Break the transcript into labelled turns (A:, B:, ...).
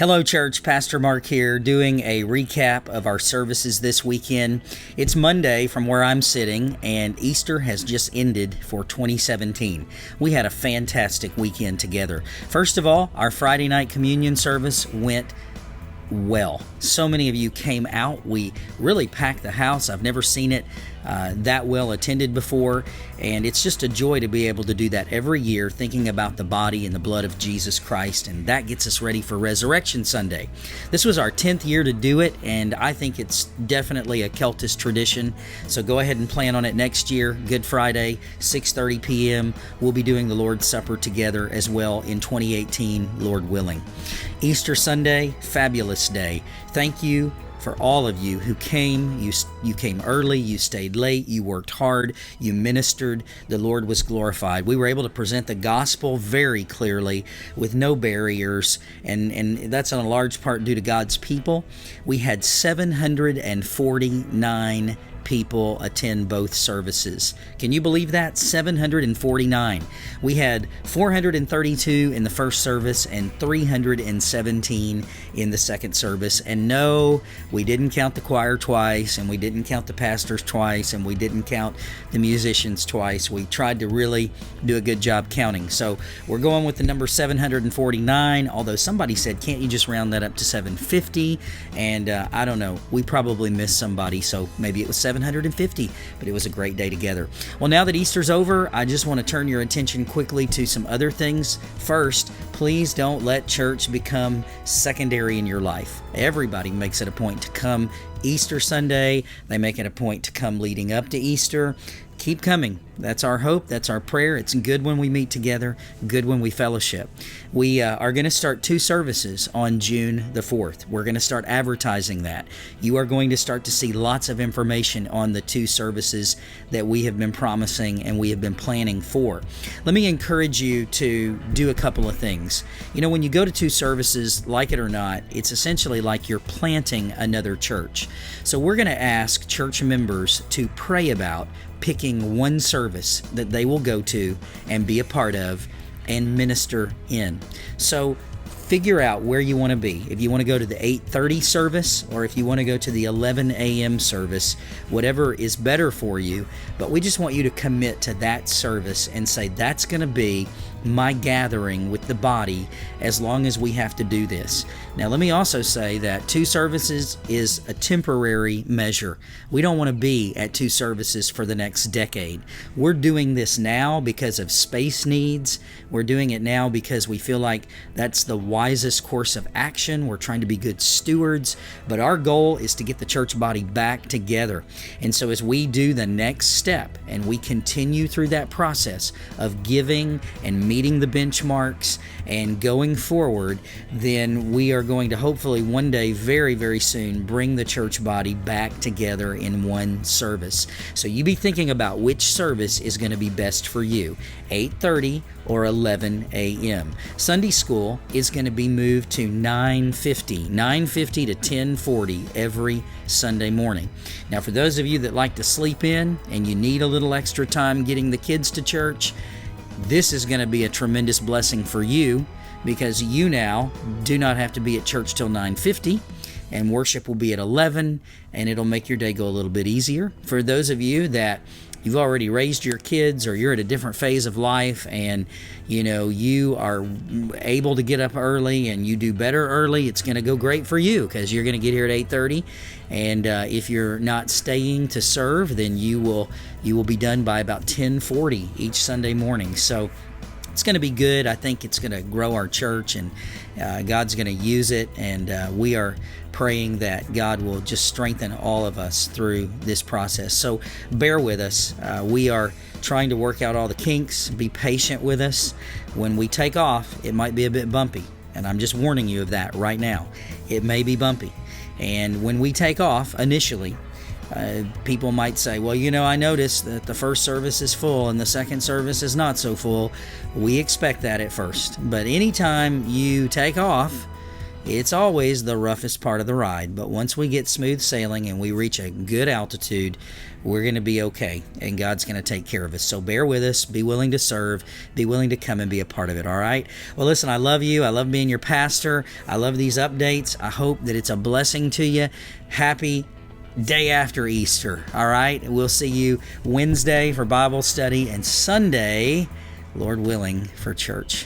A: Hello, church. Pastor Mark here, doing a recap of our services this weekend. It's Monday from where I'm sitting, and Easter has just ended for 2017. We had a fantastic weekend together. First of all, our Friday night communion service went well. So many of you came out. We really packed the house. I've never seen it that well attended before, and it's just a joy to be able to do that every year, thinking about the body and the blood of Jesus Christ, and that gets us ready for Resurrection Sunday. This was our 10th year to do it, and I think it's definitely a Keltist tradition, so go ahead and plan on it next year. Good Friday, 6:30 p.m. We'll be doing the Lord's Supper together as well in 2018, Lord willing. Easter Sunday, fabulous day. Thank you for all of you who came. You came early, you stayed late, you worked hard, you ministered. The Lord was glorified. We were able to present the gospel very clearly with no barriers, and that's in a large part due to God's people. We had 749 people attend both services. Can you believe that? 749. We had 432 in the first service and 317 in the second service. And no, we didn't count the choir twice, and we didn't count the pastors twice, and we didn't count the musicians twice. We tried to really do a good job counting. So we're going with the number 749, although somebody said, can't you just round that up to 750? And I don't know. We probably missed somebody, so maybe it was 750, but it was a great day together. Well, now that Easter's over, I just want to turn your attention quickly to some other things. First, please don't let church become secondary in your life. Everybody makes it a point to come Easter Sunday. They make it a point to come leading up to Easter. Keep coming. That's our hope. That's our prayer. It's good when we meet together, good when we fellowship. We are going to start 2 services on June the 4th. We're going to start advertising that. You are going to start to see lots of information on the 2 services that we have been promising and we have been planning for. Let me encourage you to do a couple of things. You know, when you go to 2 services, like it or not, it's essentially like you're planting another church. So we're going to ask church members to pray about picking one service that they will go to and be a part of and minister in. So figure out where you want to be. If you want to go to the 8:30 service, or if you want to go to the 11 a.m. service, whatever is better for you. But we just want you to commit to that service and say, that's going to be my gathering with the body as long as we have to do this. Now, let me also say that 2 services is a temporary measure. We don't want to be at 2 services for the next decade. We're doing this now because of space needs. We're doing it now because we feel like that's the wisest course of action. We're trying to be good stewards, but our goal is to get the church body back together. And so as we do the next step and we continue through that process of giving and meeting the benchmarks and going forward, then we are going to hopefully one day, very, very soon, bring the church body back together in one service. So you be thinking about which service is going to be best for you, 8:30 or 11 a.m. Sunday school is going to be moved to 9:50 to 10:40 every Sunday morning. Now, for those of you that like to sleep in and you need a little extra time getting the kids to church, this is going to be a tremendous blessing for you, because you now do not have to be at church till 9:50, and worship will be at 11, and it'll make your day go a little bit easier. For those of you that you've already raised your kids, or you're at a different phase of life, and you are able to get up early and you do better early, it's going to go great for you, because you're going to get here at 8:30, and if you're not staying to serve, then you will be done by about 10:40 each Sunday morning. So it's going to be good. I think it's going to grow our church, and God's going to use it, and we are praying that God will just strengthen all of us through this process. So bear with us. We are trying to work out all the kinks. Be patient with us. When we take off, it might be a bit bumpy, and I'm just warning you of that right now. It may be bumpy. And when we take off initially, people might say, well, I noticed that the first service is full and the second service is not so full. We expect that at first. But anytime you take off, It's always the roughest part of the ride, but once we get smooth sailing and we reach a good altitude, we're going to be okay, and God's going to take care of us. So bear with us, be willing to serve, be willing to come and be a part of it, all right? Well, listen, I love you. I love being your pastor. I love these updates. I hope that it's a blessing to you. Happy day after Easter, all right? We'll see you Wednesday for Bible study and Sunday, Lord willing, for church.